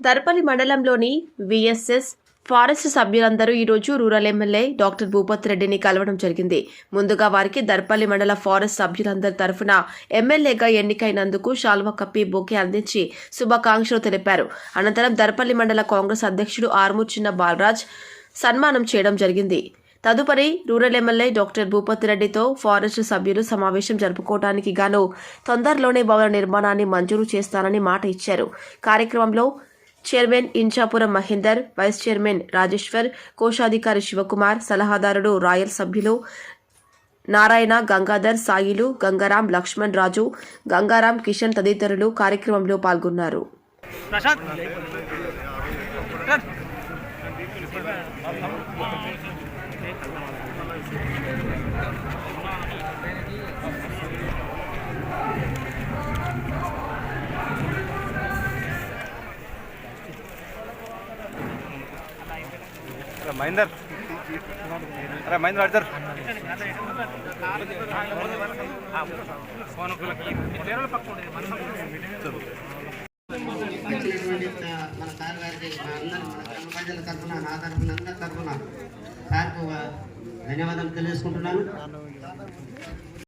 దర్పల్లి మండలంలోని VSS forest సభ్యులందరూ ఈరోజు రూరల్ ఎమ్మెల్యే డాక్టర్ భూపత్ రెడ్డిని కలవడం జరిగింది. ముందుగా వారికి దర్పల్లి మండల ఫారెస్ట్ సభ్యులందరి తరఫున ఎమ్మెల్యేగా ఎన్నికైనందుకు శాల్వా కప్పి బొకే అందించి శుభాకాంక్షలు తెలిపారు. అనంతరం దర్పల్లి మండల కాంగ్రెస్ అధ్యక్షుడు ఆర్మూర్ చిన్న బాలరాజ్ సన్మానం చేయడం జరిగింది. తదుపరి రూరల్ ఎమ్మెల్యే డాక్టర్ భూపత్ రెడ్డితో ఫారెస్ట్ సభ్యులు సమావేశం జరుపుకోవడానికి గాను తొందరలోనే భవన నిర్మాణాన్ని మంజూరు చేస్తానని మాట ఇచ్చారు. కార్యక్రమంలో chairman Inchapuram Mahender, vice chairman Rajeshwar, కోశాధికారి శివకుమార్, సలహాదారుడు రాయల్ సభ్యులు నారాయణ, గంగాధర్, సాయిలు, గంగారాం, లక్ష్మణ్ రాజు, గంగారాం, కిషన్ తదితరులు కార్యక్రమంలో పాల్గొన్నారు. మహేందర్ అరే మహేందర్ అడ్డర్ మన సార్ గారికి మన గ్రామ ప్రజల తరఫున నా తరఫున అందరి తరఫున సార్కు ధన్యవాదాలు తెలియజేసుకుంటున్నాను.